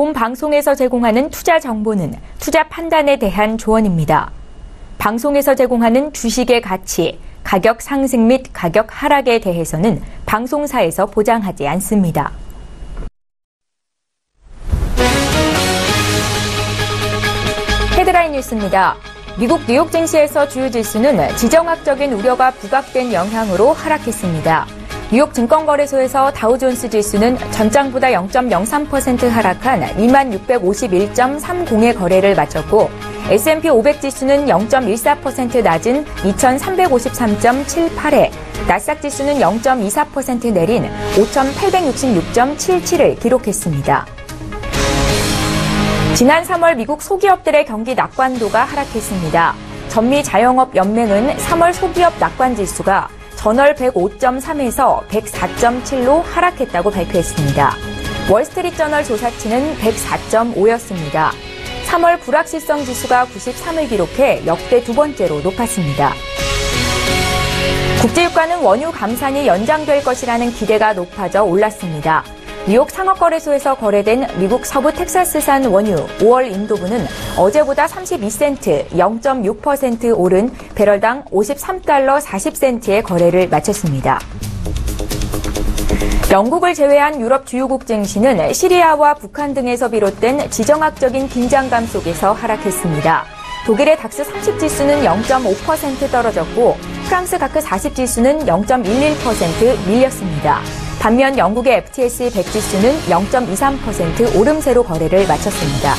본 방송에서 제공하는 투자 정보는 투자 판단에 대한 조언입니다. 방송에서 제공하는 주식의 가치, 가격 상승 및 가격 하락에 대해서는 방송사에서 보장하지 않습니다. 헤드라인 뉴스입니다. 미국 뉴욕 증시에서 주요 지수는 지정학적인 우려가 부각된 영향으로 하락했습니다. 뉴욕 증권거래소에서 다우존스 지수는 전장보다 0.03% 하락한 2651.30의 거래를 마쳤고 S&P 500 지수는 0.14% 낮은 2353.78에 나스닥 지수는 0.24% 내린 5866.77을 기록했습니다. 지난 3월 미국 소기업들의 경기 낙관도가 하락했습니다. 전미자영업연맹은 3월 소기업 낙관지수가 전월 105.3에서 104.7로 하락했다고 발표했습니다. 월스트리트저널 조사치는 104.5였습니다. 3월 불확실성 지수가 93을 기록해 역대 두 번째로 높았습니다. 국제유가는 원유 감산이 연장될 것이라는 기대가 높아져 올랐습니다. 뉴욕 상업거래소에서 거래된 미국 서부 텍사스산 원유 5월 인도분은 어제보다 32센트, 0.6% 오른 배럴당 53달러 40센트의 거래를 마쳤습니다. 영국을 제외한 유럽 주요국 증시는 시리아와 북한 등에서 비롯된 지정학적인 긴장감 속에서 하락했습니다. 독일의 닥스 30 지수는 0.5% 떨어졌고 프랑스 가크 40 지수는 0.11% 밀렸습니다. 반면 영국의 FTSE 100 지수는 0.23% 오름세로 거래를 마쳤습니다.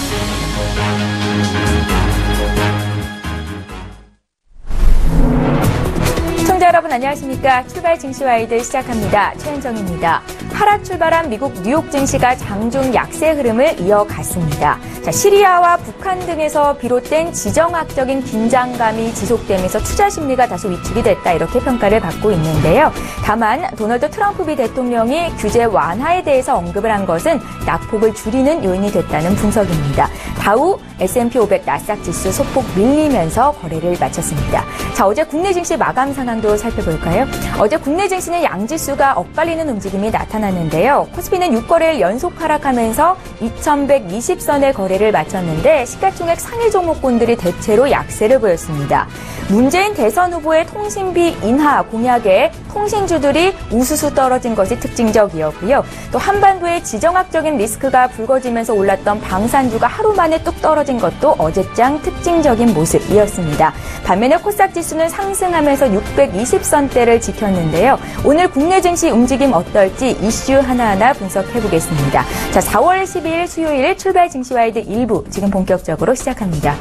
시청자 여러분 안녕하십니까? 출발 증시와이드 시작합니다. 최현정입니다. 하락 출발한 미국 뉴욕 증시가 장중 약세 흐름을 이어갔습니다. 시리아와 북한 등에서 비롯된 지정학적인 긴장감이 지속되면서 투자 심리가 다소 위축이 됐다 이렇게 평가를 받고 있는데요. 다만 도널드 트럼프 미 대통령이 규제 완화에 대해서 언급을 한 것은 낙폭을 줄이는 요인이 됐다는 분석입니다. 다우, S&P 500, 나스닥 지수 소폭 밀리면서 거래를 마쳤습니다. 자, 어제 국내 증시 마감 상황도 살펴볼까요? 어제 국내 증시는 양지수가 엇갈리는 움직임이 나타났는데요. 코스피는 6거래일 연속 하락하면서 2120선의 거래를 마쳤는데 시가총액 상위 종목군들이 대체로 약세를 보였습니다. 문재인 대선 후보의 통신비 인하 공약에 통신주들이 우수수 떨어진 것이 특징적이었고요. 또 한반도의 지정학적인 리스크가 불거지면서 올랐던 방산주가 하루 만에 뚝 떨어진 것도 어제장 특징적인 모습이었습니다. 반면에 코스닥 지수는 상승하면서 620선대를 지켰는데요. 오늘 국내 증시 움직임 어떨지 이슈 하나하나 분석해보겠습니다. 자, 4월 12일 수요일 출발 증시와이드 1부 지금 본격적으로 시작합니다.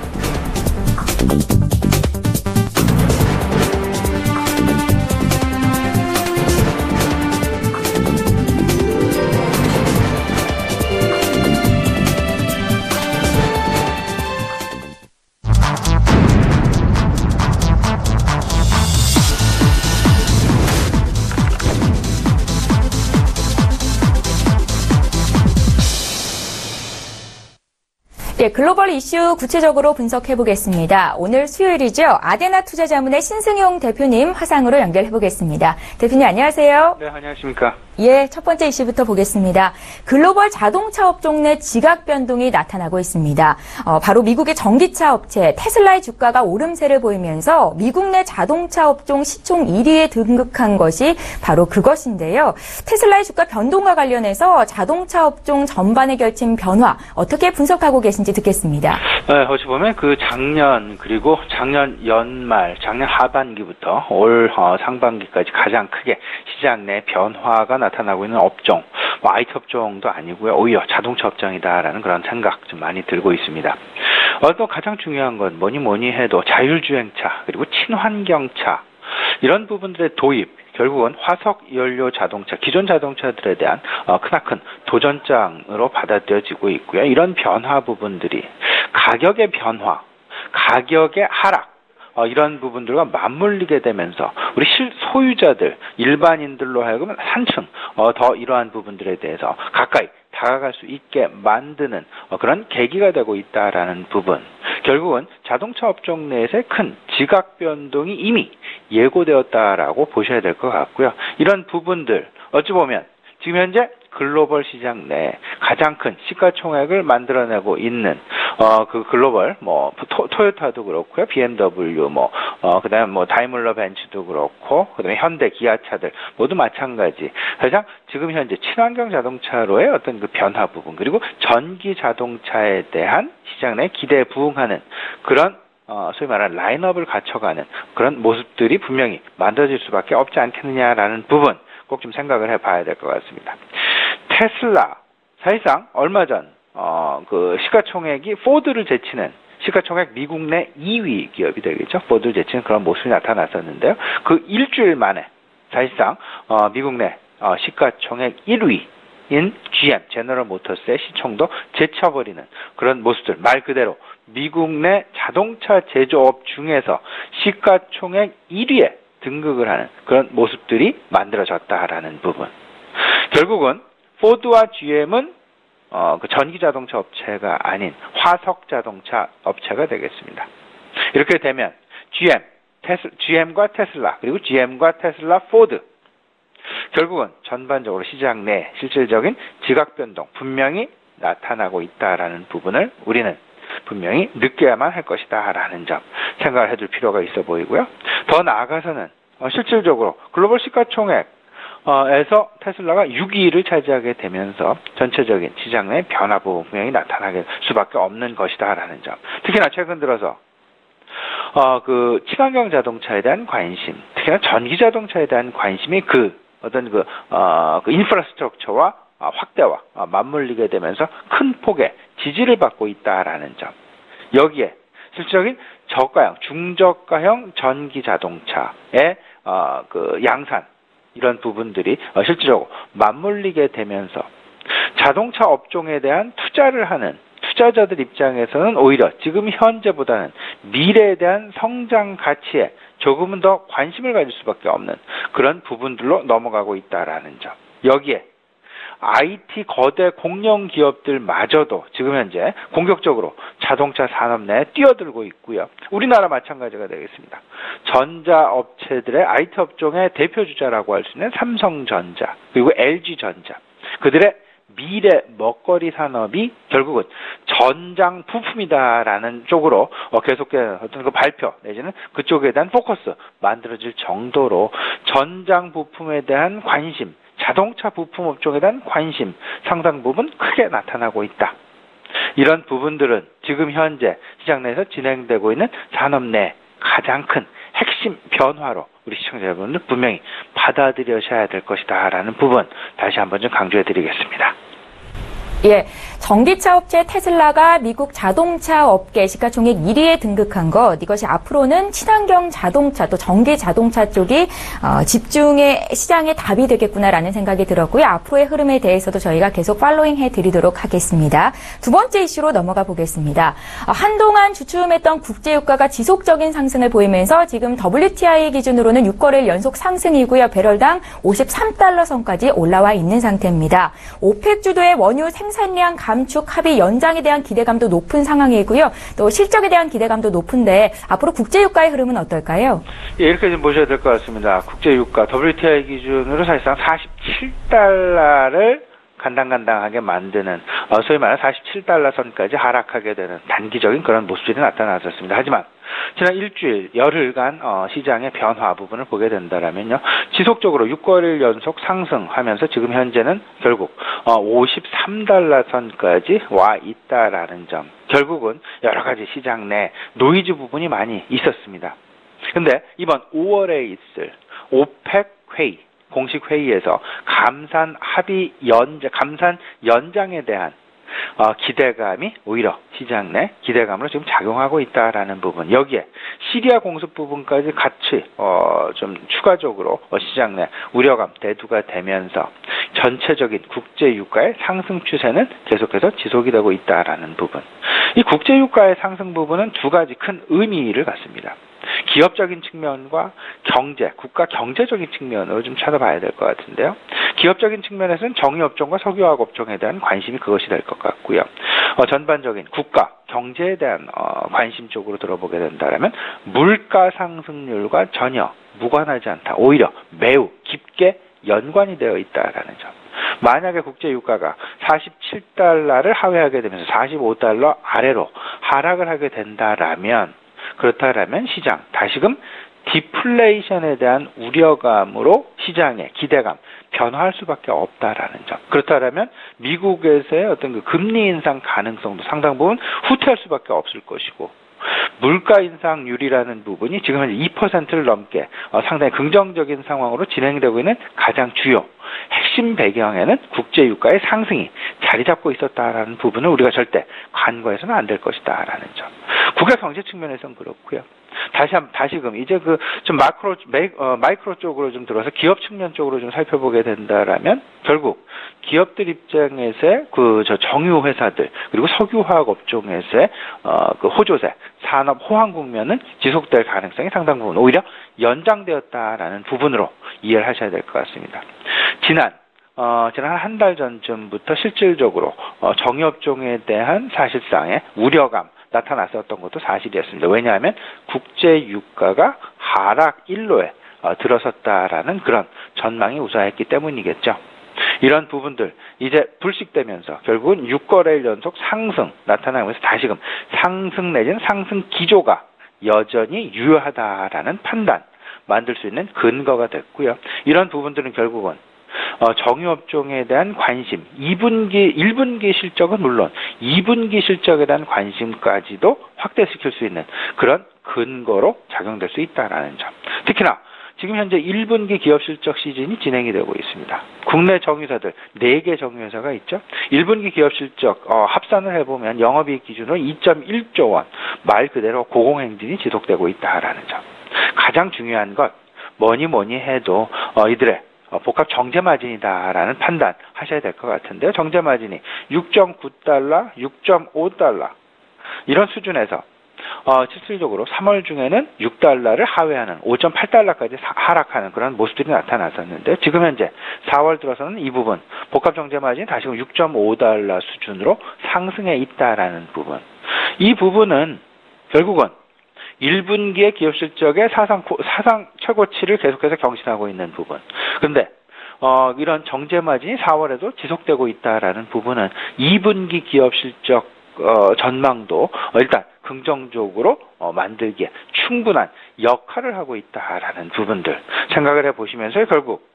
네, 글로벌 이슈 구체적으로 분석해보겠습니다. 오늘 수요일이죠. 아데나 투자자문의 신승용 대표님 화상으로 연결해보겠습니다. 대표님 안녕하세요. 네, 안녕하십니까. 예, 첫 번째 이슈부터 보겠습니다. 글로벌 자동차 업종 내 지각 변동이 나타나고 있습니다. 바로 미국의 전기차 업체 테슬라의 주가가 오름세를 보이면서 미국 내 자동차 업종 시총 1위에 등극한 것이 바로 그것인데요. 테슬라의 주가 변동과 관련해서 자동차 업종 전반에 결친 변화 어떻게 분석하고 계신지 듣겠습니다. 네, 어찌 보면 그 작년 그리고 작년 연말, 작년 하반기부터 올 상반기까지 가장 크게 시장 내 변화가 나타나고 있는 업종, IT 업종도 아니고요. 오히려 자동차 업종이다라는 그런 생각 좀 많이 들고 있습니다. 또 가장 중요한 건 뭐니 해도 자율주행차 그리고 친환경차 이런 부분들의 도입, 결국은 화석 연료 자동차, 기존 자동차들에 대한 크나큰 도전장으로 받아들여지고 있고요. 이런 변화 부분들이 가격의 변화, 가격의 하락, 이런 부분들과 맞물리게 되면서 우리 소유자들, 일반인들로 하여금 한층 더 이러한 부분들에 대해서 가까이 다가갈 수 있게 만드는 그런 계기가 되고 있다라는 부분. 결국은 자동차 업종 내에서의 큰 지각 변동이 이미 예고되었다라고 보셔야 될 것 같고요. 이런 부분들 어찌 보면 지금 현재 글로벌 시장 내 가장 큰 시가총액을 만들어내고 있는 그 글로벌 토요타도 그렇고요, BMW 그다음에 다이물러 벤츠도 그렇고, 그다음에 현대, 기아차들 모두 마찬가지. 가장 지금 현재 친환경 자동차로의 어떤 그 변화 부분, 그리고 전기 자동차에 대한 시장 내 기대에 부응하는 그런 소위 말하는 라인업을 갖춰가는 그런 모습들이 분명히 만들어질 수밖에 없지 않겠느냐라는 부분 꼭 좀 생각을 해봐야 될 것 같습니다. 테슬라, 사실상 얼마 전 그 시가총액이 포드를 제치는 시가총액 미국 내 2위 기업이 되겠죠. 포드를 제치는 그런 모습이 나타났었는데요. 그 일주일 만에 사실상 미국 내 시가총액 1위인 GM, 제너럴 모터스의 시총도 제쳐버리는 그런 모습들, 말 그대로 미국 내 자동차 제조업 중에서 시가총액 1위에 등극을 하는 그런 모습들이 만들어졌다라는 부분. 결국은 포드와 GM은 그 전기 자동차 업체가 아닌 화석 자동차 업체가 되겠습니다. 이렇게 되면 GM과 테슬라, 그리고 GM과 테슬라, 포드, 결국은 전반적으로 시장 내 실질적인 지각 변동 분명히 나타나고 있다라는 부분을 우리는 분명히 느껴야만 할 것이다라는 점 생각을 해둘 필요가 있어 보이고요. 더 나아가서는 실질적으로 글로벌 시가총액 에서 테슬라가 6위를 차지하게 되면서 전체적인 시장 내 변화 부분 분명히 나타나게 수밖에 없는 것이다라는 점. 특히나 최근 들어서 그 친환경 자동차에 대한 관심, 특히나 전기 자동차에 대한 관심이 그 인프라스트럭처와 확대와 맞물리게 되면서 큰 폭의 지지를 받고 있다라는 점. 여기에 실질적인 저가형, 중저가형 전기 자동차의 그 양산, 이런 부분들이 실질적으로 맞물리게 되면서 자동차 업종에 대한 투자를 하는 투자자들 입장에서는 오히려 지금 현재보다는 미래에 대한 성장 가치에 조금은 더 관심을 가질 수밖에 없는 그런 부분들로 넘어가고 있다라는 점. 여기에 IT 거대 공룡 기업들마저도 지금 현재 공격적으로 자동차 산업 내에 뛰어들고 있고요. 우리나라 마찬가지가 되겠습니다. 전자업체들의 IT 업종의 대표주자라고 할 수 있는 삼성전자, 그리고 LG전자, 그들의 미래 먹거리 산업이 결국은 전장 부품이다라는 쪽으로 계속해서 어떤 그 발표 내지는 그쪽에 대한 포커스 만들어질 정도로 전장 부품에 대한 관심, 자동차 부품 업종에 대한 관심 상당 부분 크게 나타나고 있다. 이런 부분들은 지금 현재 시장 내에서 진행되고 있는 산업 내 가장 큰 핵심 변화로 우리 시청자 여러분들 분명히 받아들여셔야 될 것이다라는 부분 다시 한번 좀 강조해 드리겠습니다. 예, 전기차 업체 테슬라가 미국 자동차 업계 시가총액 1위에 등극한 것, 이것이 앞으로는 친환경 자동차 또 전기 자동차 쪽이 집중의 시장의 답이 되겠구나라는 생각이 들었고요. 앞으로의 흐름에 대해서도 저희가 계속 팔로잉 해드리도록 하겠습니다. 두 번째 이슈로 넘어가 보겠습니다. 한동안 주춤했던 국제유가가 지속적인 상승을 보이면서 지금 WTI 기준으로는 6거래일 연속 상승이고요. 배럴당 53달러 선까지 올라와 있는 상태입니다. 오펙 주도의 원유 생산량 감축 합의 연장에 대한 기대감도 높은 상황이고요. 또 실적에 대한 기대감도 높은데 앞으로 국제유가의 흐름은 어떨까요? 예, 이렇게 좀 보셔야 될 것 같습니다. 국제유가 WTI 기준으로 사실상 47달러를 간당간당하게 만드는 소위 말하는 47달러 선까지 하락하게 되는 단기적인 그런 모습들이 나타났었습니다. 하지만 지난 일주일, 열흘간 시장의 변화 부분을 보게 된다면요, 지속적으로 6거래일 연속 상승하면서 지금 현재는 결국 53달러 선까지 와 있다라는 점. 결국은 여러 가지 시장 내 노이즈 부분이 많이 있었습니다. 근데 이번 5월에 있을 오펙 회의, 공식 회의에서 감산 연장에 대한 기대감이 오히려 시장 내 기대감으로 지금 작용하고 있다라는 부분, 여기에 시리아 공습 부분까지 같이 좀 추가적으로 시장 내 우려감 대두가 되면서 전체적인 국제 유가의 상승 추세는 계속해서 지속이 되고 있다라는 부분. 이 국제 유가의 상승 부분은 두 가지 큰 의미를 갖습니다. 기업적인 측면과 국가 경제적인 측면으로 좀 찾아봐야 될 것 같은데요. 기업적인 측면에서는 정유업종과 석유화학 업종에 대한 관심이 그것이 될 것 같고요. 전반적인 국가 경제에 대한 관심 쪽으로 들어보게 된다면 물가 상승률과 전혀 무관하지 않다. 오히려 매우 깊게 연관이 되어 있다라는 점. 만약에 국제 유가가 47달러를 하회하게 되면서 45달러 아래로 하락을 하게 된다라면, 그렇다라면 시장 다시금 디플레이션에 대한 우려감으로 시장의 기대감 변화할 수밖에 없다라는 점. 그렇다면 미국에서의 어떤 그 금리 인상 가능성도 상당 부분 후퇴할 수밖에 없을 것이고, 물가 인상률이라는 부분이 지금 현재 2%를 넘게 상당히 긍정적인 상황으로 진행되고 있는 가장 주요 핵심 배경에는 국제 유가의 상승이 자리 잡고 있었다라는 부분을 우리가 절대 간과해서는 안 될 것이다라는 점. 국가 경제 측면에서는 그렇고요. 다시금 이제 그 좀 마이크로 쪽으로 좀 들어서 기업 측면 쪽으로 좀 살펴보게 된다라면, 결국 기업들 입장에서의 정유 회사들 그리고 석유화학 업종에서의 그 호조세, 산업 호황 국면은 지속될 가능성이 상당 부분 오히려 연장되었다라는 부분으로 이해를 하셔야 될 것 같습니다. 지난 한 달 전쯤부터 실질적으로 정유업종에 대한 사실상의 우려감 나타났었던 것도 사실이었습니다. 왜냐하면 국제 유가가 하락 일로에 들어섰다라는 그런 전망이 우세했기 때문이겠죠. 이런 부분들 이제 불식되면서 결국은 6거래일 연속 상승 나타나면서 다시금 상승 내지는 상승 기조가 여전히 유효하다라는 판단 만들 수 있는 근거가 됐고요. 이런 부분들은 결국은 정유업종에 대한 관심, 1분기 실적은 물론 2분기 실적에 대한 관심까지도 확대시킬 수 있는 그런 근거로 작용될 수 있다는 점. 특히나 지금 현재 1분기 기업 실적 시즌이 진행이 되고 있습니다. 국내 정유사들 4개 정유회사가 있죠. 1분기 기업 실적 합산을 해보면 영업이익 기준으로 2.1조 원, 말 그대로 고공행진이 지속되고 있다라는 점. 가장 중요한 것 뭐니 해도 이들의 복합 정제마진이다라는 판단 하셔야 될 것 같은데요. 정제마진이 6.9달러, 6.5달러 이런 수준에서 실질적으로 3월 중에는 6달러를 하회하는 5.8달러까지 하락하는 그런 모습들이 나타났었는데, 지금 현재 4월 들어서는 이 부분 복합 정제마진이 다시금 6.5달러 수준으로 상승해 있다라는 부분. 이 부분은 결국은 1분기의 기업 실적의 사상 최고치를 계속해서 경신하고 있는 부분. 그런데 이런 정제마진이 4월에도 지속되고 있다라는 부분은 2분기 기업 실적 전망도 일단 긍정적으로 만들기에 충분한 역할을 하고 있다라는 부분들 생각을 해보시면서 결국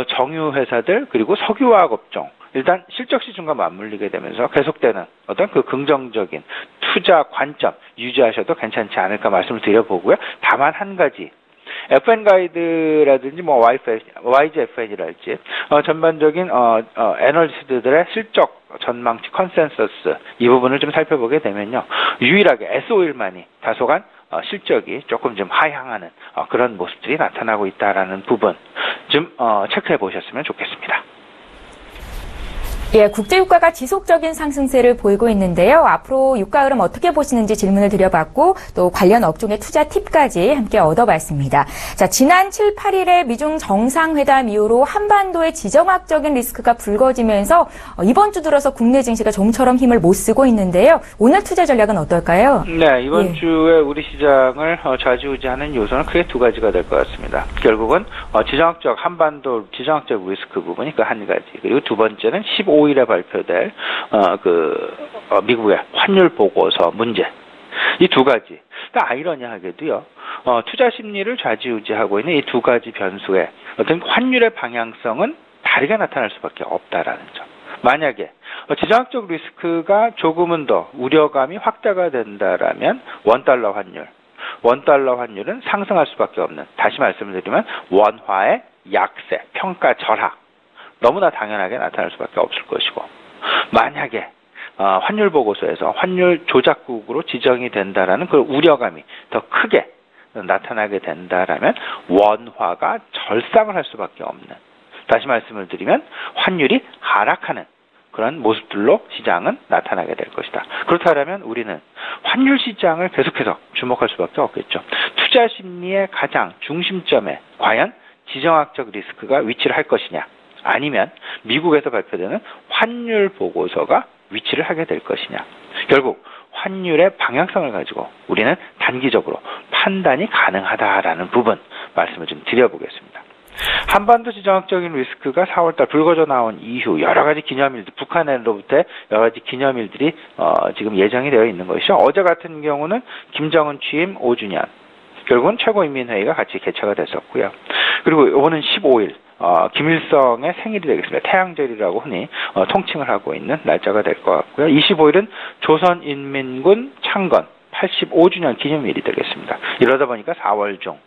정유회사들 그리고 석유화학 업종 일단 실적 시즌과 맞물리게 되면서 계속되는 어떤 그 긍정적인 투자 관점 유지하셔도 괜찮지 않을까 말씀을 드려보고요. 다만 한 가지 FN 가이드라든지 YGFN이랄지 전반적인 애널리스트들의 실적 전망치 컨센서스 이 부분을 좀 살펴보게 되면요. 유일하게 S51만이 다소간 실적이 조금 좀 하향하는 그런 모습들이 나타나고 있다라는 부분 좀 체크해 보셨으면 좋겠습니다. 예, 국제유가가 지속적인 상승세를 보이고 있는데요. 앞으로 유가 흐름 어떻게 보시는지 질문을 드려봤고 또 관련 업종의 투자 팁까지 함께 얻어봤습니다. 자, 지난 7, 8일에 미중 정상회담 이후로 한반도의 지정학적인 리스크가 불거지면서 이번 주 들어서 국내 증시가 좀처럼 힘을 못 쓰고 있는데요. 오늘 투자 전략은 어떨까요? 네, 이번 주에 우리 시장을 좌지우지하는 요소는 크게 두 가지가 될 것 같습니다. 결국은 한반도 지정학적 리스크 부분이 그 한 가지, 그리고 두 번째는 15일에 발표될 미국의 환율 보고서 문제. 이 두 가지. 아이러니하게도요. 투자 심리를 좌지우지하고 있는 이 두 가지 변수의 어떤 환율의 방향성은 다르게 나타날 수밖에 없다라는 점. 만약에 지정학적 리스크가 조금은 더 우려감이 확대가 된다라면 원달러 환율은 상승할 수밖에 없는, 다시 말씀을 드리면 원화의 약세, 평가 절하 너무나 당연하게 나타날 수밖에 없을 것이고, 만약에 환율 보고서에서 환율 조작국으로 지정이 된다라는 그 우려감이 더 크게 나타나게 된다라면 원화가 절상을 할 수밖에 없는, 다시 말씀을 드리면 환율이 하락하는 그런 모습들로 시장은 나타나게 될 것이다. 그렇다면 우리는 환율 시장을 계속해서 주목할 수밖에 없겠죠. 투자 심리의 가장 중심점에 과연 지정학적 리스크가 위치를 할 것이냐, 아니면 미국에서 발표되는 환율 보고서가 위치를 하게 될 것이냐. 결국 환율의 방향성을 가지고 우리는 단기적으로 판단이 가능하다라는 부분 말씀을 좀 드려보겠습니다. 한반도 지정학적인 리스크가 4월달 불거져 나온 이후 여러 가지 기념일들, 북한으로부터 여러 가지 기념일들이 지금 예정이 되어 있는 것이죠. 어제 같은 경우는 김정은 취임 5주년, 결국은 최고인민회의가 같이 개최가 됐었고요. 그리고 오는 15일 김일성의 생일이 되겠습니다. 태양절이라고 흔히 통칭을 하고 있는 날짜가 될 것 같고요. 25일은 조선인민군 창건 85주년 기념일이 되겠습니다. 이러다 보니까 4월 중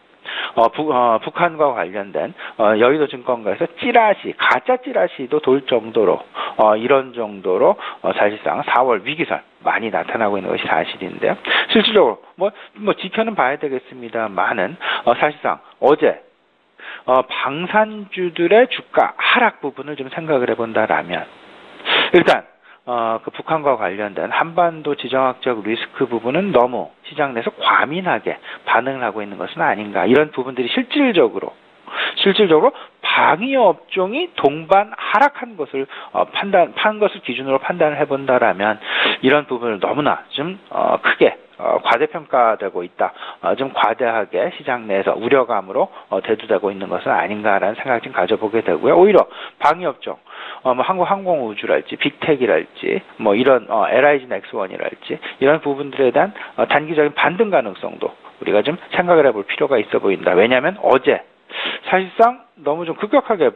북한과 관련된 여의도 증권가에서 찌라시, 가짜 찌라시도 돌 정도로 이런 정도로 사실상 4월 위기설 많이 나타나고 있는 것이 사실인데요. 실질적으로 뭐 지켜는 봐야 되겠습니다만은 사실상 어제 방산주들의 주가 하락 부분을 좀 생각을 해본다라면 일단 그 북한과 관련된 한반도 지정학적 리스크 부분은 너무 시장 내에서 과민하게 반응을 하고 있는 것은 아닌가. 이런 부분들이 실질적으로 방위업종이 동반 하락한 것을 판 것을 기준으로 판단을 해본다라면 이런 부분을 너무나 좀 크게 과대평가되고 있다. 좀 과대하게 시장 내에서 우려감으로 대두되고 있는 것은 아닌가라는 생각을 좀 가져보게 되고요. 오히려 방위업종, 한국항공우주랄지 빅텍이랄지 이런 LIG 넥스원이랄지 이런 부분들에 대한 단기적인 반등 가능성도 우리가 좀 생각을 해볼 필요가 있어 보인다. 왜냐하면 어제 사실상 너무 좀 급격하게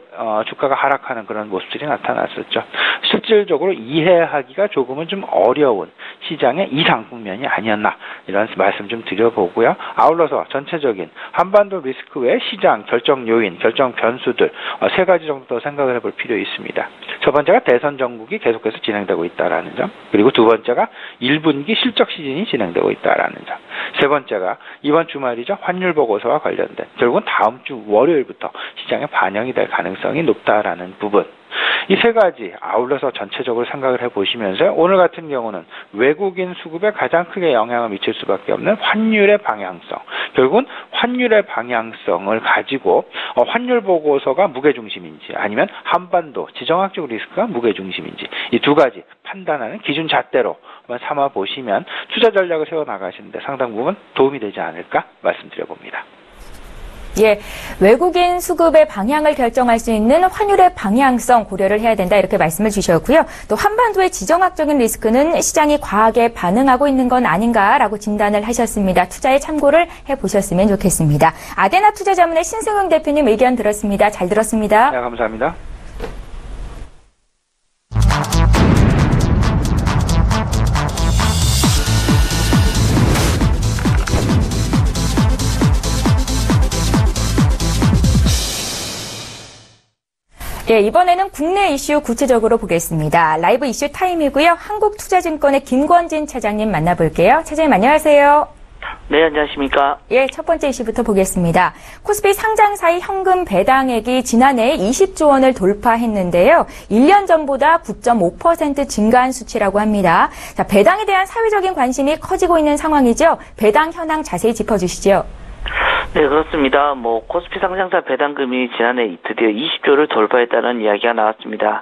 주가가 하락하는 그런 모습들이 나타났었죠. 실질적으로 이해하기가 조금은 좀 어려운 시장의 이상 국면이 아니었나 이런 말씀 좀 드려보고요. 아울러서 전체적인 한반도 리스크 외 시장 결정 요인, 결정 변수들 세 가지 정도 더 생각을 해볼 필요 있습니다. 첫 번째가 대선 정국이 계속해서 진행되고 있다라는 점, 그리고 두 번째가 1분기 실적 시즌이 진행되고 있다라는 점, 세 번째가 이번 주말이죠. 환율 보고서와 관련된 결국은 다음 주 월요일부터 시장에 반영이 될 가능성이 높다라는 부분. 이 세 가지 아울러서 전체적으로 생각을 해보시면서 오늘 같은 경우는 외국인 수급에 가장 크게 영향을 미칠 수밖에 없는 환율의 방향성. 결국은 환율의 방향성을 가지고 환율 보고서가 무게중심인지 아니면 한반도 지정학적 리스크가 무게중심인지 이 두 가지 판단하는 기준 잣대로 삼아보시면 투자 전략을 세워나가시는데 상당 부분 도움이 되지 않을까 말씀드려봅니다. 예, 외국인 수급의 방향을 결정할 수 있는 환율의 방향성 고려를 해야 된다 이렇게 말씀을 주셨고요. 또 한반도의 지정학적인 리스크는 시장이 과하게 반응하고 있는 건 아닌가라고 진단을 하셨습니다. 투자에 참고를 해보셨으면 좋겠습니다. 아데나 투자자문의 신승용 대표님 의견 들었습니다. 잘 들었습니다. 네, 감사합니다. 예, 이번에는 국내 이슈 구체적으로 보겠습니다. 라이브 이슈 타임이고요. 한국투자증권의 김권진 차장님 만나볼게요. 차장님 안녕하세요. 네, 안녕하십니까. 예, 첫 번째 이슈부터 보겠습니다. 코스피 상장사의 현금 배당액이 지난해 20조 원을 돌파했는데요. 1년 전보다 9.5% 증가한 수치라고 합니다. 자, 배당에 대한 사회적인 관심이 커지고 있는 상황이죠. 배당 현황 자세히 짚어주시죠. 네, 그렇습니다. 코스피 상장사 배당금이 지난해 드디어 20조를 돌파했다는 이야기가 나왔습니다.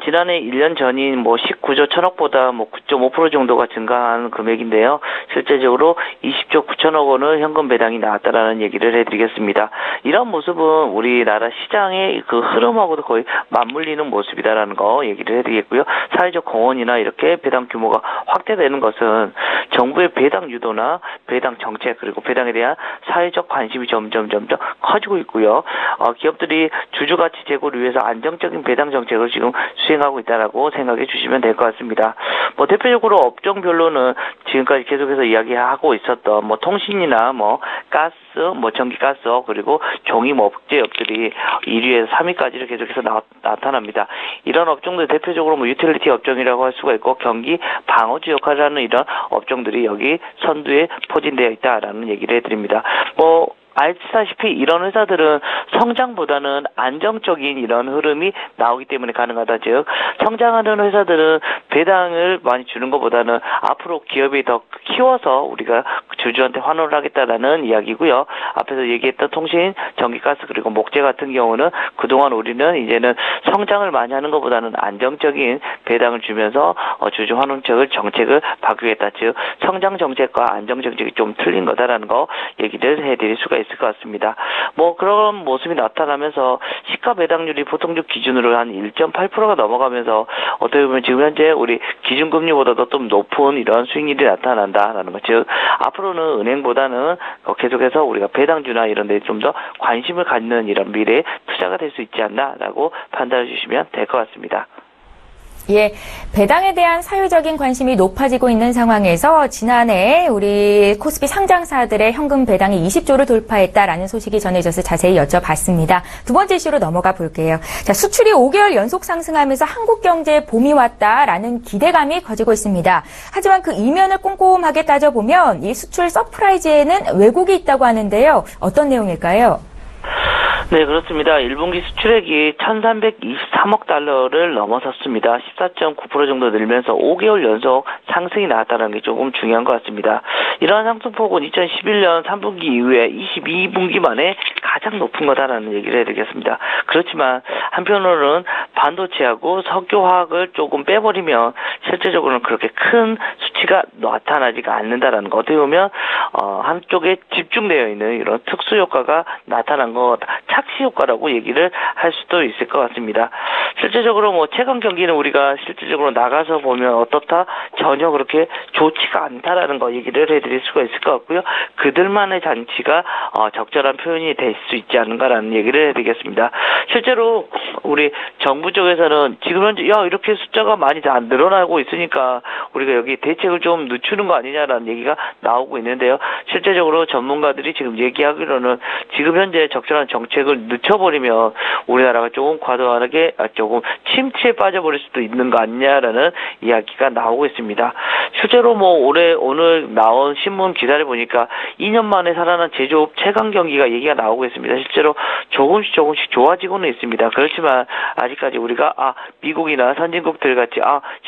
지난해 1년 전인 19조 1000억보다 9.5% 정도가 증가한 금액인데요. 실제적으로 20조 9천억 원의 현금 배당이 나왔다라는 얘기를 해드리겠습니다. 이런 모습은 우리나라 시장의 그 흐름하고도 거의 맞물리는 모습이다라는 거 얘기를 해드리겠고요. 사회적 공헌이나 이렇게 배당 규모가 확대되는 것은 정부의 배당 유도나 배당 정책 그리고 배당에 대한 사회적 관심이 점점 커지고 있고요. 기업들이 주주가치 제고를 위해서 안정적인 배당 정책을 지금 수행하고 있다라고 생각해 주시면 될 것 같습니다. 대표적으로 업종별로는 지금까지 계속해서 이야기하고 있었던 통신이나 가스, 전기가스 그리고 종이 목재업들이 1위에서 3위까지를 계속해서 나타납니다. 이런 업종들 대표적으로 유틸리티 업종이라고 할 수가 있고 경기 방어주 역할을 하는 이런 업종들이 여기 선두에 포진되어 있다라는 얘기를 해드립니다. 아시다시피 이런 회사들은 성장보다는 안정적인 이런 흐름이 나오기 때문에 가능하다. 즉 성장하는 회사들은 배당을 많이 주는 것보다는 앞으로 기업이 더 키워서 우리가 주주한테 환원을 하겠다라는 이야기고요. 앞에서 얘기했던 통신, 전기가스 그리고 목재 같은 경우는 그동안 우리는 이제는 성장을 많이 하는 것보다는 안정적인 배당을 주면서 주주 환원책을 정책을 바꾸겠다. 즉 성장 정책과 안정 정책이 좀 틀린 거다라는 거 얘기를 해드릴 수가 있습니다. 있을 것 같습니다. 뭐 그런 모습이 나타나면서 시가 배당률이 보통적 기준으로 한 1.8%가 넘어가면서 어떻게 보면 지금 현재 우리 기준금리보다도 좀 높은 이런 수익률이 나타난다라는 것. 즉 앞으로는 은행보다는 계속해서 우리가 배당주나 이런 데 좀 더 관심을 갖는 이런 미래에 투자가 될 수 있지 않나라고 판단해 주시면 될 것 같습니다. 예, 배당에 대한 사회적인 관심이 높아지고 있는 상황에서 지난해 우리 코스피 상장사들의 현금 배당이 20조를 돌파했다라는 소식이 전해져서 자세히 여쭤봤습니다. 두 번째 이슈로 넘어가 볼게요. 자, 수출이 5개월 연속 상승하면서 한국 경제에 봄이 왔다라는 기대감이 커지고 있습니다. 하지만 그 이면을 꼼꼼하게 따져보면 이 수출 서프라이즈에는 왜곡이 있다고 하는데요. 어떤 내용일까요? 네, 그렇습니다. 1분기 수출액이 1,323억 달러를 넘어섰습니다. 14.9% 정도 늘면서 5개월 연속 상승이 나왔다는 게 조금 중요한 것 같습니다. 이러한 상승폭은 2011년 3분기 이후에 22분기 만에 가장 높은 거다라는 얘기를 해드리겠습니다. 그렇지만 한편으로는 반도체하고 석유화학을 조금 빼버리면 실제적으로는 그렇게 큰 수치가 나타나지가 않는다라는 거. 어떻게 보면 한쪽에 집중되어 있는 이런 특수 효과가 나타난 것, 착시 효과라고 얘기를 할 수도 있을 것 같습니다. 실제적으로 뭐 최근 경기는 우리가 실질적으로 나가서 보면 어떻다 전혀 그렇게 좋지가 않다라는 거 얘기를 해드릴 수가 있을 것 같고요. 그들만의 잔치가 적절한 표현이 될 수 있지 않은가라는 얘기를 해드리겠습니다. 실제로 우리 정부 쪽에서는 지금 현재 이렇게 숫자가 많이 다 늘어나고 있으니까 우리가 여기 대책을 좀 늦추는 거 아니냐라는 얘기가 나오고 있는데요. 실제적으로 전문가들이 지금 얘기하기로는 지금 현재 적절한 정책을 늦춰버리면 우리나라가 조금 과도하게 조금 침체에 빠져버릴 수도 있는 거 아니냐라는 이야기가 나오고 있습니다. 실제로 뭐 오늘 나온 신문 기사를 보니까 2년 만에 살아난 제조업 최강 경기가 얘기가 나오고 있습니다. 실제로 조금씩 좋아지고는 있습니다. 그렇지만 아직까지 우리가 미국이나 선진국들 같이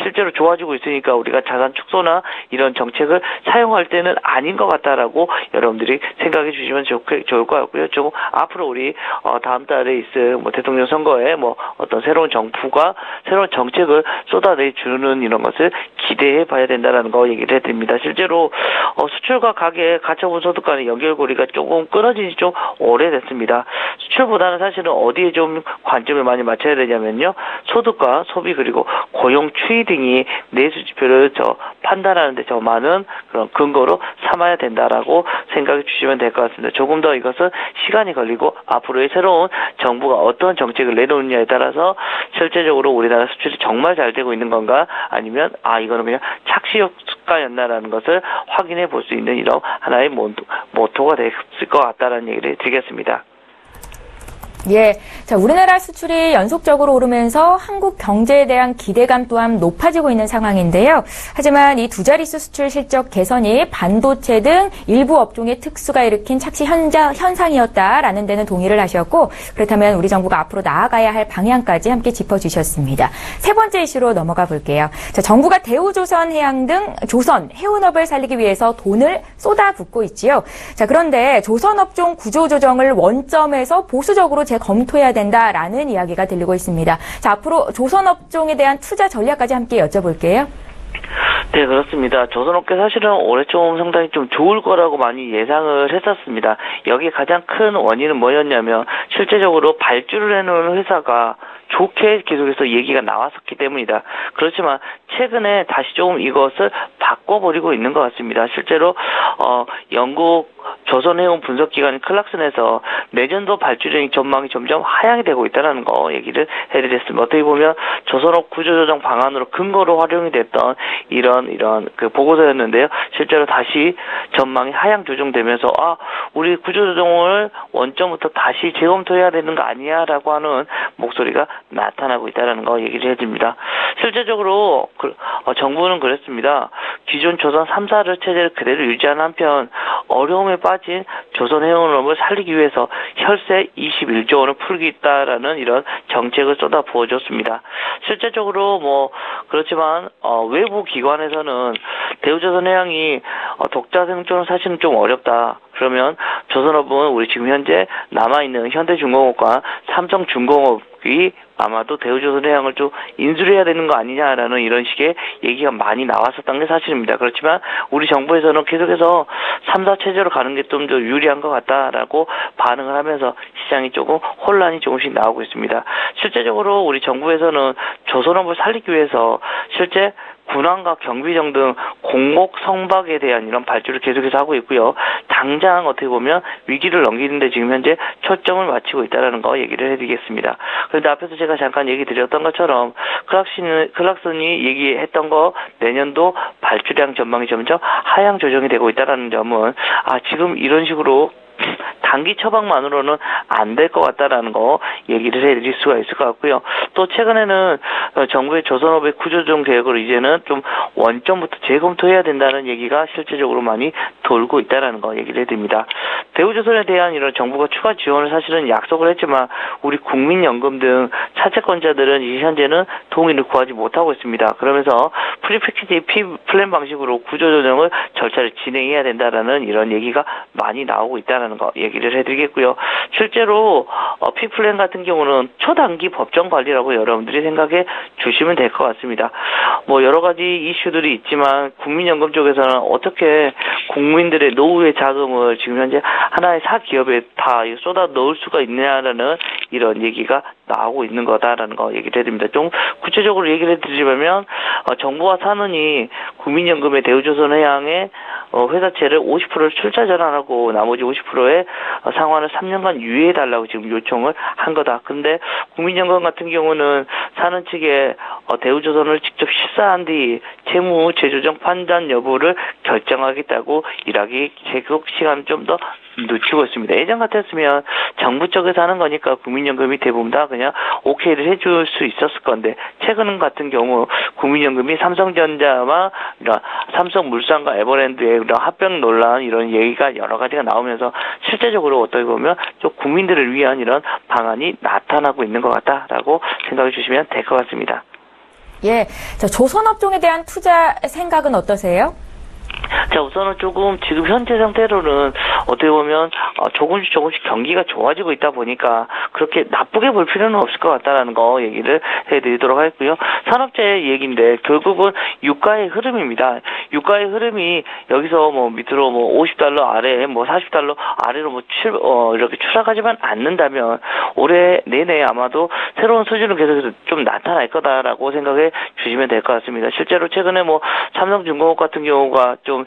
실제로 좋아지고 있으니까 우리가 자산 축소나 이런 정책을 사용할 때는 아닌 것 같다라고 여러분들이 생각해 주시면 좋을 것 같고요. 조금 앞으로 우리 다음 달에 있을 대통령 선거에 어떤 새로운 정부가 새로운 정책을 쏟아내주는 이런 것을 기대해 봐야 된다는 거 얘기를 해드립니다. 실제로 수출과 가처분 소득 간의 연결고리가 조금 끊어진 지 좀 오래됐습니다. 수출보다는 사실은 어디에 좀 관점을 많이 맞춰야 되냐면요. 소득과 소비 그리고 고용 추이 등이 내수 지표를 판단하는데 더 많은 그런 근거로 삼아야 된다라고 생각해 주시면 될 것 같습니다. 조금 더 이것은 시간이 걸리고 앞으로의 새로운 정부가 어떤 정책을 내놓느냐에 따라서 실제적으로 우리나라 수출이 정말 잘 되고 있는 건가 아니면 이거는 그냥 착시 효과였나라는 것을 확인해 볼 수 있는 이런 하나의 모토가 됐을 것 같다라는 얘기를 드리겠습니다. 예. 자, 우리나라 수출이 연속적으로 오르면서 한국 경제에 대한 기대감 또한 높아지고 있는 상황인데요. 하지만 이 두 자릿수 수출 실적 개선이 반도체 등 일부 업종의 특수가 일으킨 착시 현상이었다라는 데는 동의를 하셨고, 그렇다면 우리 정부가 앞으로 나아가야 할 방향까지 함께 짚어주셨습니다. 세 번째 이슈로 넘어가 볼게요. 자, 정부가 대우조선해양 등 조선, 해운업을 살리기 위해서 돈을 쏟아붓고 있지요. 자, 그런데 조선업종 구조조정을 원점에서 보수적으로 검토해야 된다라는 이야기가 들리고 있습니다. 자, 앞으로 조선업종에 대한 투자 전략까지 함께 여쭤볼게요. 네, 그렇습니다. 조선업계 사실은 올해 좀 상당히 좀 좋을 거라고 많이 예상을 했었습니다. 여기 가장 큰 원인은 뭐였냐면 실제적으로 발주를 해놓은 회사가 좋게 계속해서 얘기가 나왔었기 때문이다. 그렇지만 최근에 다시 조금 이것을 바꿔버리고 있는 것 같습니다. 실제로 영국 조선해운 분석기관 클락슨에서 내년도 발주량이 전망이 점점 하향이 되고 있다는 거 얘기를 해드렸습니다. 어떻게 보면 조선업 구조조정 방안으로 근거로 활용이 됐던 이런 그 보고서였는데요. 실제로 다시 전망이 하향 조정되면서 우리 구조조정을 원점부터 다시 재검토해야 되는 거 아니야라고 하는 목소리가 나타나고 있다는 거 얘기를 해드립니다. 실제적으로 정부는 그랬습니다. 기존 조선 3사를 체제를 그대로 유지하는 한편 어려움에 빠진 조선해운업을 살리기 위해서 혈세 21조 원을 풀겠다라는 이런 정책을 쏟아 부어줬습니다. 실제적으로 그렇지만 외부 기관에서는 대우조선해양이 독자 생존은 사실은 좀 어렵다. 그러면 조선업은 우리 지금 현재 남아있는 현대중공업과 삼성중공업 미국이 아마도 대우조선해양을 좀 인수를 해야 되는 거 아니냐라는 이런 식의 얘기가 많이 나왔었던 게 사실입니다. 그렇지만 우리 정부에서는 계속해서 3사 체제로 가는 게 좀 더 유리한 것 같다라고 반응을 하면서 시장이 조금 혼란이 조금씩 나오고 있습니다. 실제적으로 우리 정부에서는 조선업을 살리기 위해서 실제 군함과 경비정 등 공목 성박에 대한 이런 발주를 계속해서 하고 있고요. 당장 어떻게 보면 위기를 넘기는데 지금 현재 초점을 맞추고 있다는 거 얘기를 해드리겠습니다. 그런데 앞에서 제가 잠깐 얘기 드렸던 것처럼 클락슨이 얘기했던 거 내년도 발주량 전망이 점점 하향 조정이 되고 있다는 점은 지금 이런 식으로 단기 처방만으로는 안 될 것 같다라는 거 얘기를 해드릴 수가 있을 것 같고요. 또 최근에는 정부의 조선업의 구조조정 계획을 이제는 좀 원점부터 재검토해야 된다는 얘기가 실제적으로 많이 돌고 있다는 거 얘기를 해드립니다. 대우조선에 대한 이런 정부가 추가 지원을 사실은 약속을 했지만 우리 국민연금 등 차채권자들은 현재는 동의를 구하지 못하고 있습니다. 그러면서 프리패키지 플랜 방식으로 구조조정을 절차를 진행해야 된다라는 이런 얘기가 많이 나오고 있다는 거 얘기를 해드리겠고요. 실제로 P플랜 같은 경우는 초단기 법정 관리라고 여러분들이 생각해 주시면 될 것 같습니다. 뭐 여러 가지 이슈들이 있지만 국민연금 쪽에서는 어떻게 국민들의 노후의 자금을 지금 현재 하나의 사기업에 다 쏟아 넣을 수가 있느냐라는 이런 얘기가 나오고 있는 거다라는 거 얘기를 해드립니다. 좀 구체적으로 얘기를 해드리자면 정부와 산은이 국민연금의 대우조선해양의 회사채를 50%를 출자 전환하고 나머지 50%의 상환을 3년간 유예해달라고 지금 요청을 한 거다. 근데 국민연금 같은 경우는 산은 측에 대우조선을 직접 실사한 뒤 채무 재조정 판단 여부를 결정하겠다고 일하기 계속 시간을 좀 더 늦추고 있습니다. 예전 같았으면 정부 쪽에서 하는 거니까 국민연금이 대부분 다 그냥 오케이를 해줄 수 있었을 건데 최근 같은 경우 국민연금이 삼성전자와 삼성물산과 에버랜드의 합병 논란 이런 얘기가 여러 가지가 나오면서 실제적으로 어떻게 보면 좀 국민들을 위한 이런 방안이 나타나고 있는 것 같다라고 생각해 주시면 될 것 같습니다. 예, 조선업종에 대한 투자 생각은 어떠세요? 자, 우선은 조금 지금 현재 상태로는 어떻게 보면 조금씩 경기가 좋아지고 있다 보니까 그렇게 나쁘게 볼 필요는 없을 것 같다라는 거 얘기를 해드리도록 하겠고요. 산업재 얘기인데 결국은 유가의 흐름입니다. 유가의 흐름이 여기서 뭐 밑으로 뭐 $50 아래, 뭐 $40 아래로 뭐 이렇게 추락하지만 않는다면 올해 내내 아마도 새로운 수준은 계속해서 좀 나타날 거다라고 생각해 주시면 될 것 같습니다. 실제로 최근에 뭐 삼성중공업 같은 경우가 좀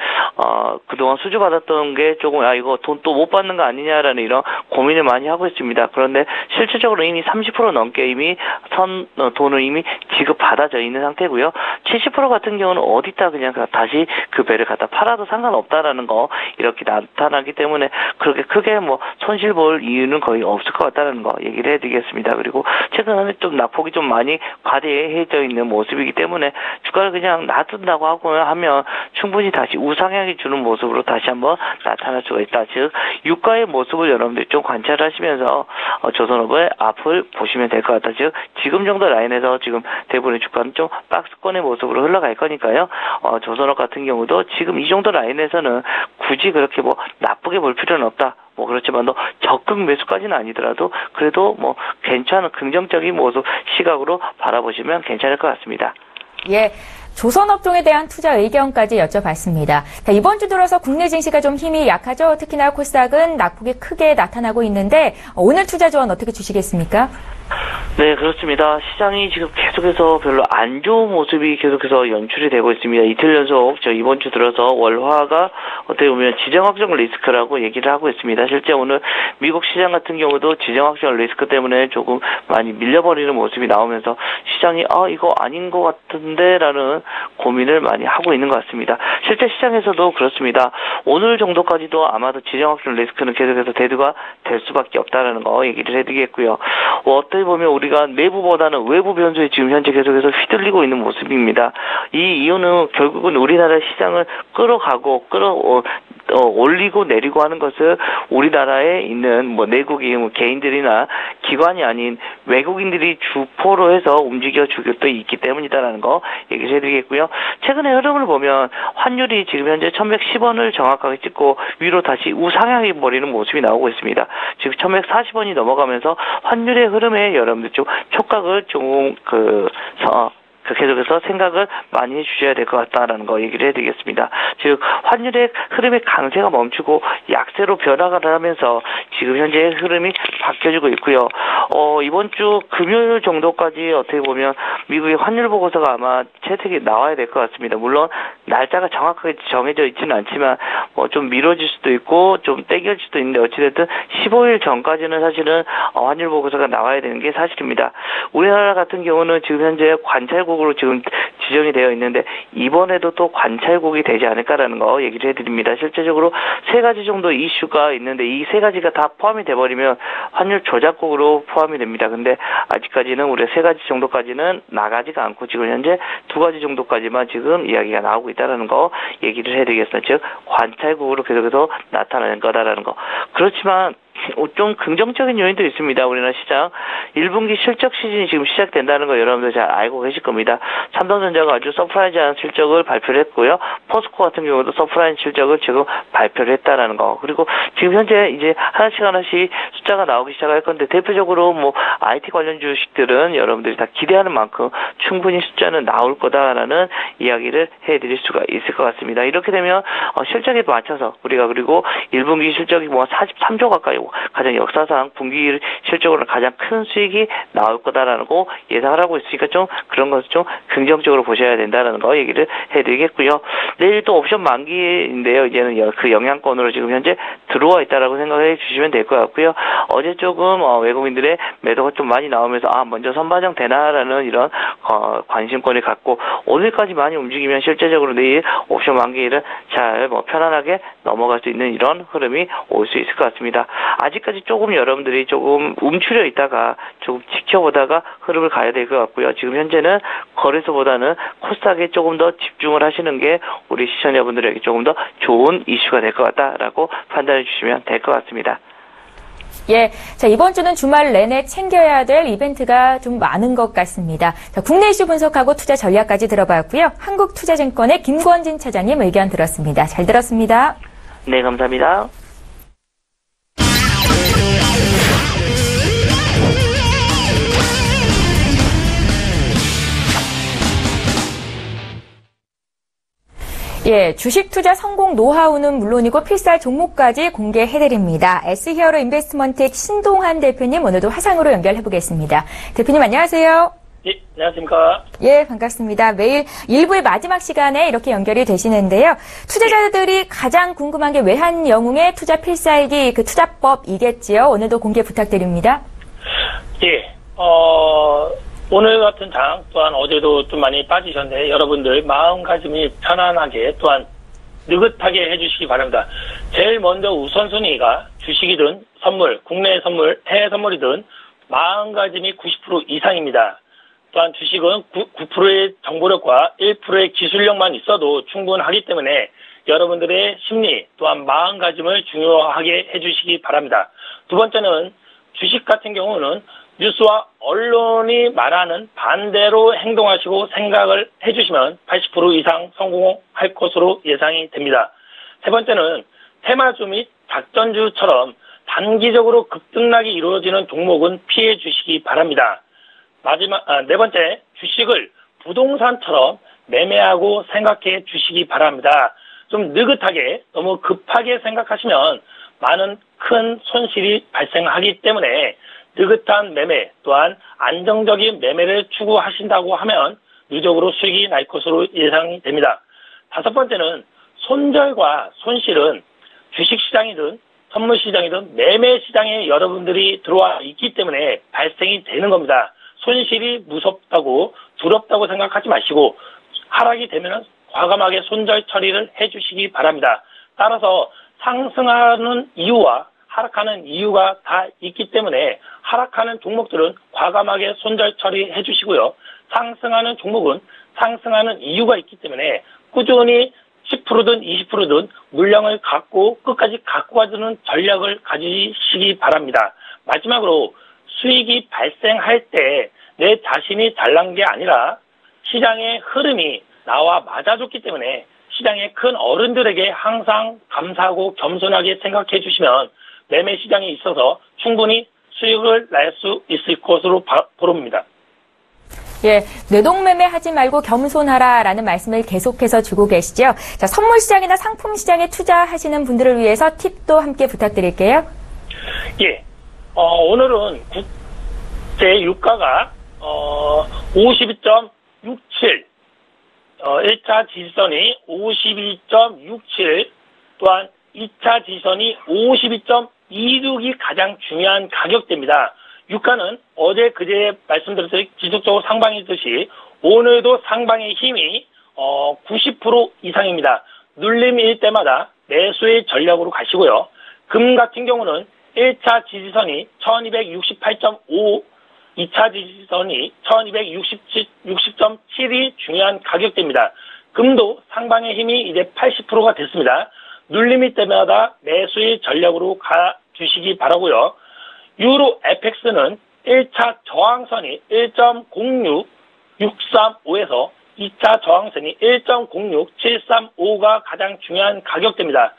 그동안 수주받았던 게 조금 이거 돈 또 못 받는 거 아니냐라는 이런 고민을 많이 하고 있습니다. 그런데 실질적으로 이미 30% 넘게 이미 돈을 이미 지급받아져 있는 상태고요. 70% 같은 경우는 어디다 그냥 다시 그 배를 갖다 팔아도 상관없다라는 거 이렇게 나타나기 때문에 그렇게 크게 뭐 손실 볼 이유는 거의 없을 것 같다는 거 얘기를 해드리겠습니다. 그리고 최근에 좀 낙폭이 좀 많이 과대해져 있는 모습이기 때문에 주가를 그냥 놔둔다고 하면 충분히 다시 우상향이 주는 모습으로 다시 한번 나타날 수가 있다. 즉 유가의 모습을 여러분들이 좀 관찰하시면서 조선업의 앞을 보시면 될 것 같다. 즉 지금 정도 라인에서 지금 대부분의 주가는 좀 박스권의 모습으로 흘러갈 거니까요. 조선업 같은 경우도 지금 이 정도 라인에서는 굳이 그렇게 뭐 나쁘게 볼 필요는 없다. 뭐 그렇지만 적극 매수까지는 아니더라도 그래도 뭐 괜찮은 긍정적인 모습 시각으로 바라보시면 괜찮을 것 같습니다. 예. 조선업종에 대한 투자 의견까지 여쭤봤습니다. 자, 이번 주 들어서 국내 증시가 좀 힘이 약하죠. 특히나 코스닥은 낙폭이 크게 나타나고 있는데 오늘 투자 조언 어떻게 주시겠습니까? 네, 그렇습니다. 시장이 지금 계속해서 별로 안 좋은 모습이 계속해서 연출이 되고 있습니다. 이틀 연속 이번 주 들어서 월화가 어떻게 보면 지정학적 리스크라고 얘기를 하고 있습니다. 실제 오늘 미국 시장 같은 경우도 지정학적 리스크 때문에 조금 많이 밀려버리는 모습이 나오면서 시장이 이거 아닌 것 같은데 라는 고민을 많이 하고 있는 것 같습니다. 실제 시장에서도 그렇습니다. 오늘 정도까지도 아마도 지정학적 리스크는 계속해서 대두가 될 수밖에 없다라는 거 얘기를 해드리겠고요. 어떻게 보면 우리가 내부보다는 외부 변수에 지금 현재 계속해서 휘둘리고 있는 모습입니다. 이 이유는 결국은 우리나라 시장을 끌어가고 올리고 내리고 하는 것을 우리나라에 있는 뭐 내국인 뭐 개인들이나 기관이 아닌 외국인들이 주포로 해서 움직여주고 또 있기 때문이다라는 거 얘기를 해드리겠고요. 최근의 흐름을 보면 환율이 지금 현재 1110원을 정확하게 찍고 위로 다시 우상향이 벌이는 모습이 나오고 있습니다. 지금 1140원이 넘어가면서 환율의 흐름에 여러분들 좀 촉각을 좀 계속해서 생각을 많이 해주셔야 될 것 같다라는 거 얘기를 해드리겠습니다. 즉 환율의 흐름의 강세가 멈추고 약세로 변화가 하면서 지금 현재 흐름이 바뀌어지고 있고요. 이번 주 금요일 정도까지 어떻게 보면 미국의 환율 보고서가 아마 채택이 나와야 될 것 같습니다. 물론 날짜가 정확하게 정해져 있지는 않지만 좀 미뤄질 수도 있고 좀 땡겨질 수도 있는데 어찌됐든 15일 전까지는 사실은 환율 보고서가 나와야 되는 게 사실입니다. 우리나라 같은 경우는 지금 현재 관찰국으로 지금 지정이 되어 있는데 이번에도 또 관찰국이 되지 않을까라는 거 얘기를 해드립니다. 실제적으로 3가지 정도 이슈가 있는데 이 3가지가 다 포함이 돼버리면 환율 조작국으로 포함이 됩니다. 근데 아직까지는 우리 3가지 정도까지는 나가지가 않고 지금 현재 2가지 정도까지만 지금 이야기가 나오고 있다는 거 얘기를 해드리겠습니다. 즉 관찰국으로 계속해서 나타나는 거다라는 거. 그렇지만 좀 긍정적인 요인도 있습니다. 우리나라 시장 1분기 실적 시즌이 지금 시작된다는 거 여러분들 잘 알고 계실 겁니다. 삼성전자가 아주 서프라이즈한 실적을 발표를 했고요. 포스코 같은 경우도 서프라이즈 실적을 지금 발표를 했다라는 거. 그리고 지금 현재 이제 하나씩 숫자가 나오기 시작할 건데 대표적으로 뭐 IT 관련 주식들은 여러분들이 다 기대하는 만큼 충분히 숫자는 나올 거다라는 이야기를 해드릴 수가 있을 것 같습니다. 이렇게 되면 실적에 맞춰서 우리가 그리고 1분기 실적이 뭐 43조 가까이 가장 역사상 분기 실적으로 가장 큰 수익이 나올 거다라는 거 예상을 하고 있으니까 좀 그런 것을 좀 긍정적으로 보셔야 된다라는 거 얘기를 해드리겠고요. 내일 또 옵션 만기인데요. 이제는 그 영향권으로 지금 현재 들어와 있다라고 생각해 주시면 될 것 같고요. 어제 조금 외국인들의 매도가 좀 많이 나오면서 먼저 선반영 되나라는 이런 관심권을 갖고 오늘까지 많이 움직이면 실제적으로 내일 옵션 만기일은 잘 편안하게 넘어갈 수 있는 이런 흐름이 올 수 있을 것 같습니다. 아직까지 조금 여러분들이 조금 움츠려 있다가 조금 지켜보다가 흐름을 가야 될 것 같고요. 지금 현재는 거래소보다는 코스닥에 조금 더 집중을 하시는 게 우리 시청자분들에게 조금 더 좋은 이슈가 될 것 같다라고 판단해 주시면 될 것 같습니다. 예, 자 이번 주는 주말 내내 챙겨야 될 이벤트가 좀 많은 것 같습니다. 자, 국내 이슈 분석하고 투자 전략까지 들어봤고요. 한국투자증권의 김권진 차장님 의견 들었습니다. 잘 들었습니다. 네, 감사합니다. 예, 주식 투자 성공 노하우는 물론이고 필살 종목까지 공개해드립니다. S히어로 인베스트먼트의 신동환 대표님 오늘도 화상으로 연결해보겠습니다. 대표님 안녕하세요. 예, 안녕하십니까. 예, 반갑습니다. 매일 1부의 마지막 시간에 이렇게 연결이 되시는데요. 투자자들이 가장 궁금한 게 외환영웅의 투자 필살기 그 투자법이겠지요. 오늘도 공개 부탁드립니다. 예, 오늘 같은 장 또한 어제도 좀 많이 빠지셨는데 여러분들 마음가짐이 편안하게 또한 느긋하게 해주시기 바랍니다. 제일 먼저 우선순위가 주식이든 선물, 국내 선물, 해외 선물이든 마음가짐이 90% 이상입니다. 또한 주식은 9%의 정보력과 1%의 기술력만 있어도 충분하기 때문에 여러분들의 심리 또한 마음가짐을 중요하게 해주시기 바랍니다. 두 번째는 주식 같은 경우는 뉴스와 언론이 말하는 반대로 행동하시고 생각을 해주시면 80% 이상 성공할 것으로 예상이 됩니다. 세 번째는 테마주 및 작전주처럼 단기적으로 급등락이 이루어지는 종목은 피해 주시기 바랍니다. 네 번째, 주식을 부동산처럼 매매하고 생각해 주시기 바랍니다. 좀 느긋하게 너무 급하게 생각하시면 많은 큰 손실이 발생하기 때문에 느긋한 매매 또한 안정적인 매매를 추구하신다고 하면 누적으로 수익이 날 것으로 예상이 됩니다. 다섯 번째는 손절과 손실은 주식시장이든 선물시장이든 매매시장에 여러분들이 들어와 있기 때문에 발생이 되는 겁니다. 손실이 무섭다고 두렵다고 생각하지 마시고 하락이 되면 과감하게 손절 처리를 해주시기 바랍니다. 따라서 상승하는 이유와 하락하는 이유가 다 있기 때문에 하락하는 종목들은 과감하게 손절 처리해 주시고요. 상승하는 종목은 상승하는 이유가 있기 때문에 꾸준히 10%든 20%든 물량을 끝까지 갖고 가주는 전략을 가지시기 바랍니다. 마지막으로 수익이 발생할 때 내 자신이 잘난 게 아니라 시장의 흐름이 나와 맞아줬기 때문에 시장의 큰 어른들에게 항상 감사하고 겸손하게 생각해 주시면 매매 시장에 있어서 충분히 수익을 낼 수 있을 것으로 보릅니다. 예, 뇌동매매 하지 말고 겸손하라라는 말씀을 계속해서 주고 계시죠. 자, 선물 시장이나 상품 시장에 투자하시는 분들을 위해서 팁도 함께 부탁드릴게요. 예, 오늘은 국제 유가가 52.67, 1차 지지선이 52.67, 또한 2차 지지선이 52.26이 가장 중요한 가격대입니다. 유가는 어제 그제 말씀드렸듯이 지속적으로 상방이듯이 오늘도 상방의 힘이 90% 이상입니다. 눌림일 때마다 매수의 전략으로 가시고요. 금 같은 경우는 1차 지지선이 1268.5, 2차 지지선이 1260.7이 중요한 가격대입니다. 금도 상방의 힘이 이제 80%가 됐습니다. 눌림일 때마다 매수의 전략으로 가주시기 바라고요. 유로 FX는 1차 저항선이 1.06635에서 2차 저항선이 1.06735가 가장 중요한 가격대입니다.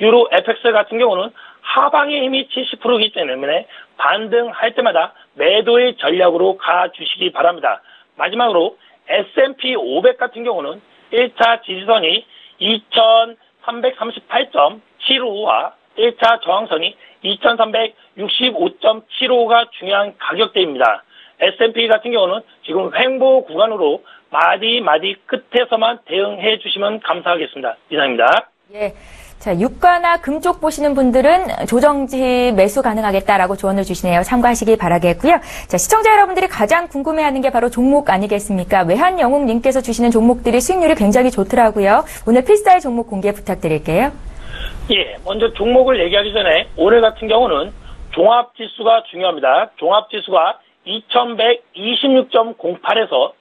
유로 FX 같은 경우는 하방의 힘이 70%이기 때문에 반등할 때마다 매도의 전략으로 가주시기 바랍니다. 마지막으로 S&P 500 같은 경우는 1차 지지선이 2338.75와 1차 저항선이 2365.75가 중요한 가격대입니다. S&P 같은 경우는 지금 횡보 구간으로 마디 끝에서만 대응해 주시면 감사하겠습니다. 이상입니다. 예. 자, 유가나 금 쪽 보시는 분들은 조정지 매수 가능하겠다라고 조언을 주시네요. 참고하시기 바라겠고요. 자, 시청자 여러분들이 가장 궁금해하는 게 바로 종목 아니겠습니까? 외환영웅님께서 주시는 종목들이 수익률이 굉장히 좋더라고요. 오늘 필살 종목 공개 부탁드릴게요. 예, 먼저 종목을 얘기하기 전에 오늘 같은 경우는 종합지수가 중요합니다. 종합지수가 2126.08에서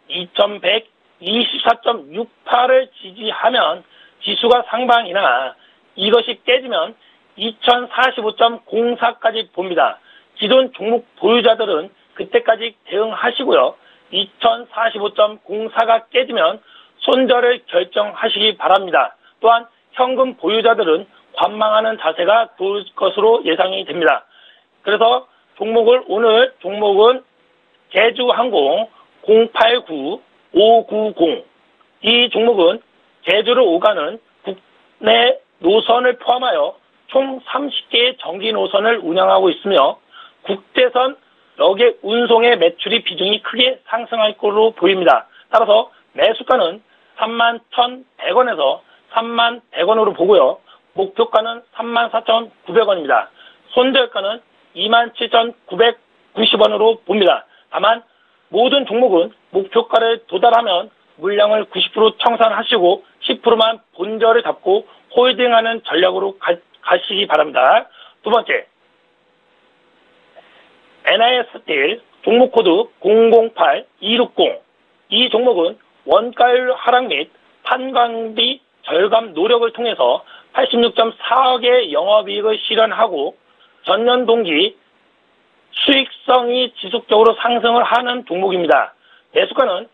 2124.68을 지지하면 지수가 상방이나 이것이 깨지면 2045.04까지 봅니다. 기존 종목 보유자들은 그때까지 대응하시고요. 2045.04가 깨지면 손절을 결정하시기 바랍니다. 또한 현금 보유자들은 관망하는 자세가 좋을 것으로 예상이 됩니다. 그래서 오늘 종목은 제주항공 089590, 이 종목은 제주를 오가는 국내 노선을 포함하여 총 30개의 정기 노선을 운영하고 있으며 국제선 여객 운송의 매출이 비중이 크게 상승할 것으로 보입니다. 따라서 매수가는 31,100원에서 31,100원으로 보고요. 목표가는 34,900원입니다. 손절가는 27,990원으로 봅니다. 다만 모든 종목은 목표가를 도달하면 물량을 90% 청산하시고 10%만 본절을 잡고 홀딩하는 전략으로 가시기 바랍니다. 두 번째, NIS스틸 종목코드 008260, 이 종목은 원가율 하락 및 판관비 절감 노력을 통해서 86.4억의 영업이익을 실현하고 전년 동기 수익성이 지속적으로 상승을 하는 종목입니다. 매수가는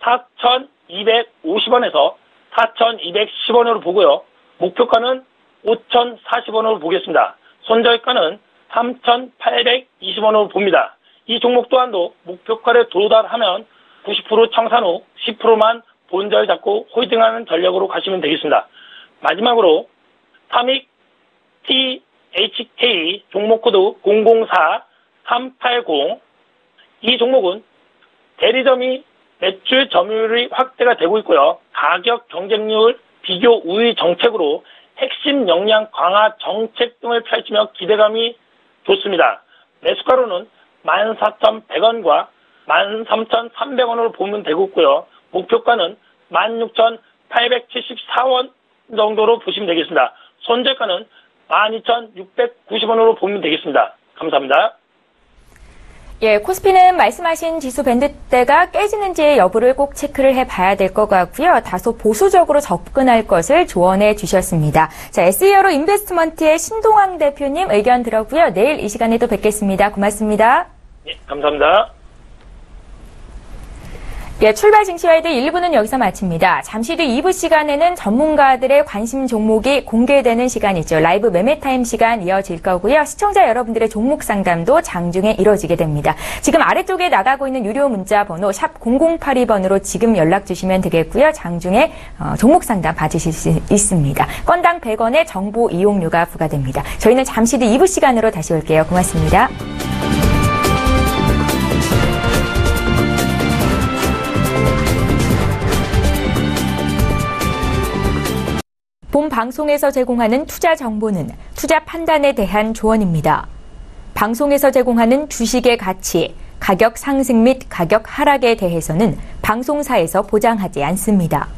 4,250원에서 4,210원으로 보고요. 목표가는 5,040원으로 보겠습니다. 손절가는 3,820원으로 봅니다. 이 종목 또한도 목표가를 도달하면 90% 청산 후 10%만 본절 잡고 홀딩하는 전략으로 가시면 되겠습니다. 마지막으로 타믹 THK 종목코드 004380, 이 종목은 대리점이 매출 점유율이 확대가 되고 있고요. 가격 경쟁률 비교 우위 정책으로 핵심 역량 강화 정책 등을 펼치며 기대감이 좋습니다. 매수가로는 14,100원과 13,300원으로 보면 되겠고요. 목표가는 16,874원 정도로 보시면 되겠습니다. 손절가는 12,690원으로 보면 되겠습니다. 감사합니다. 예, 코스피는 말씀하신 지수 밴드대가 깨지는지의 여부를 꼭 체크를 해봐야 될 것 같고요. 다소 보수적으로 접근할 것을 조언해 주셨습니다. 자, SE어로 인베스트먼트의 신동황 대표님 의견 들었고요. 내일 이 시간에도 뵙겠습니다. 고맙습니다. 네, 감사합니다. 예, 출발 증시와이드 1부는 여기서 마칩니다. 잠시 뒤 2부 시간에는 전문가들의 관심 종목이 공개되는 시간이죠. 라이브 매매타임 시간 이어질 거고요. 시청자 여러분들의 종목 상담도 장중에 이뤄지게 됩니다. 지금 아래쪽에 나가고 있는 유료 문자 번호 샵 0082번으로 지금 연락 주시면 되겠고요. 장중에 종목 상담 받으실 수 있습니다. 건당 100원의 정보 이용료가 부과됩니다. 저희는 잠시 뒤 2부 시간으로 다시 올게요. 고맙습니다. 본 방송에서 제공하는 투자 정보는 투자 판단에 대한 조언입니다. 방송에서 제공하는 주식의 가치, 가격 상승 및 가격 하락에 대해서는 방송사에서 보장하지 않습니다.